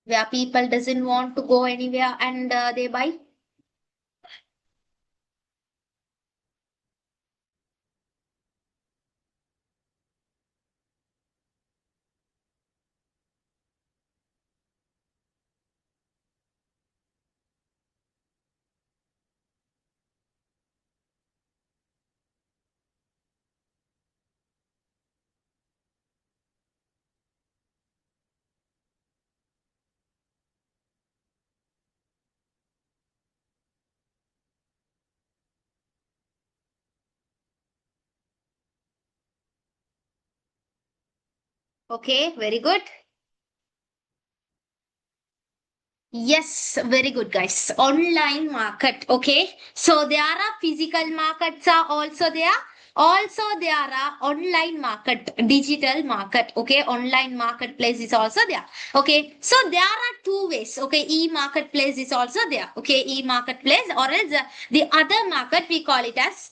Where people doesn't want to go anywhere and they buy. Okay, very good. Yes, very good, guys. Online market. Okay. So there are physical markets are also there. Also, there are online market, digital market. Okay, online marketplace is also there. Okay, so there are two ways. Okay, e-marketplace is also there. Okay, e-marketplace, or else the other market we call it as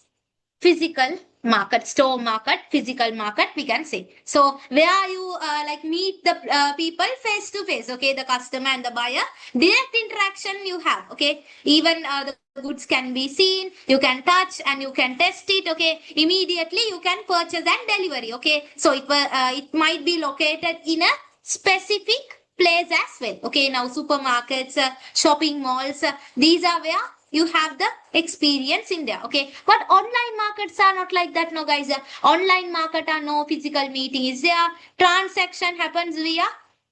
physical market, store market, physical market, we can say. So where you like meet the people face to face. Okay, the customer and the buyer, direct interaction you have. Okay, even the goods can be seen, you can touch and you can test it. Okay, immediately you can purchase and delivery. Okay, so it might be located in a specific place as well. Okay, now supermarkets, shopping malls, these are where you have the experience in there. Okay, but online markets are not like that. No, guys, online market are no physical meeting is there. Transaction happens via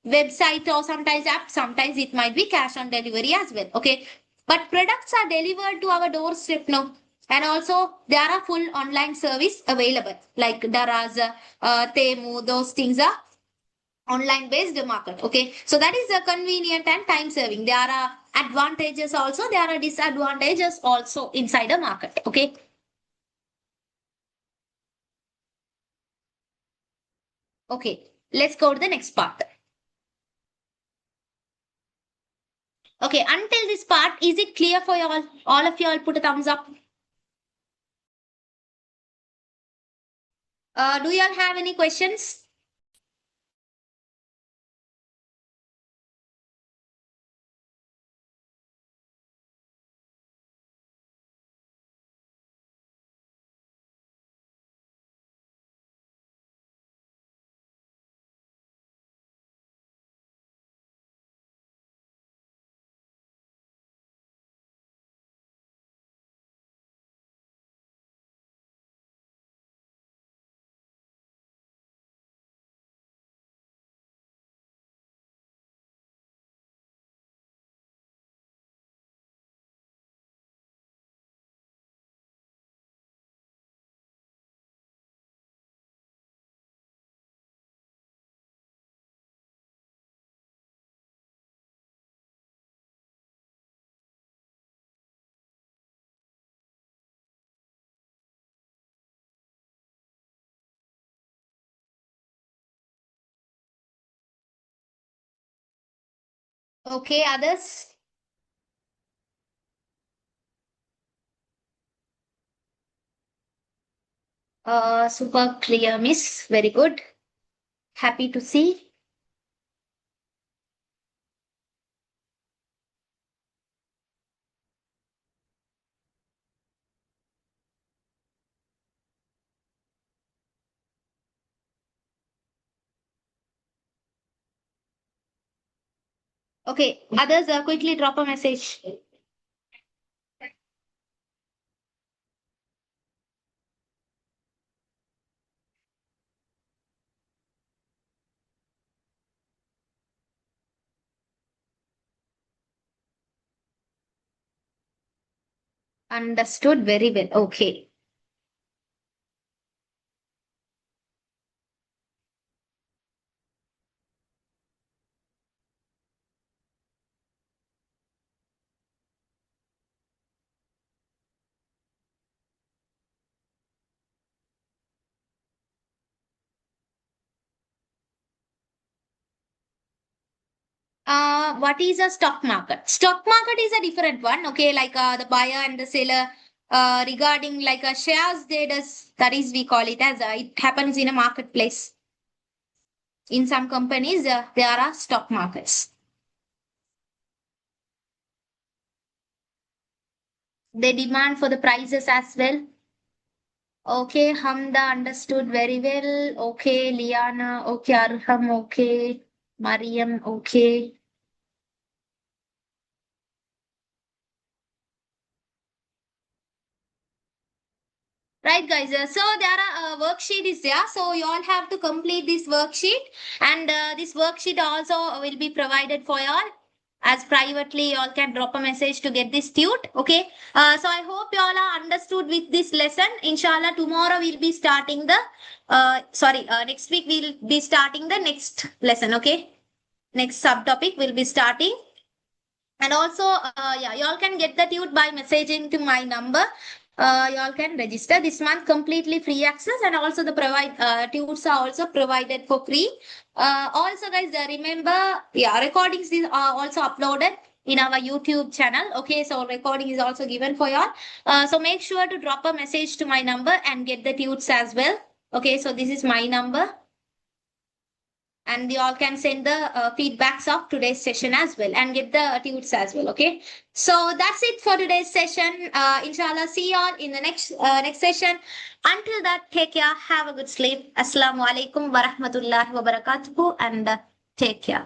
website or sometimes app, sometimes it might be cash on delivery as well. Okay, but products are delivered to our doorstep now. And also there are full online service available like Daraz, Temu, those things are online based market. Okay, so that is a convenient and time saving. There are advantages also, there are disadvantages also inside a market. Okay, okay, let's go to the next part. Okay, until this part, is it clear for you all of you all? Put a thumbs up. Do you all have any questions? Okay, others? Super clear, miss. Very good. Happy to see. Okay, others, quickly drop a message. Understood very well. Okay. What is a stock market? Stock market is a different one. Okay, like the buyer and the seller regarding like a shares they does, that is we call it as it happens in a marketplace. In some companies there are stock markets. They demand for the prices as well. Okay, Hamda understood very well. Okay, Liana. Okay, Arham. Okay, Mariam. Okay. Right, guys. So there are worksheet is there. So you all have to complete this worksheet, and this worksheet also will be provided for you all. As privately, you all can drop a message to get this tute. Okay. So I hope you all are understood with this lesson. Inshallah, tomorrow we'll be starting the. Next week we'll be starting the next lesson. Okay. Next subtopic will be starting. And also, yeah, you all can get the tute by messaging to my number. y'all can register this month, completely free access, and also the tutes are also provided for free. Also guys, remember, yeah, recordings are also uploaded in our YouTube channel. Okay, so recording is also given for y'all. So make sure to drop a message to my number and get the tutes as well. Okay, so this is my number, and you all can send the feedbacks of today's session as well and get the tutes as well. Okay, so that's it for today's session. Inshallah, see you all in the next session. Until that, take care, have a good sleep. Assalamu alaikum wa rahmatullahi wa barakatuhu, and take care.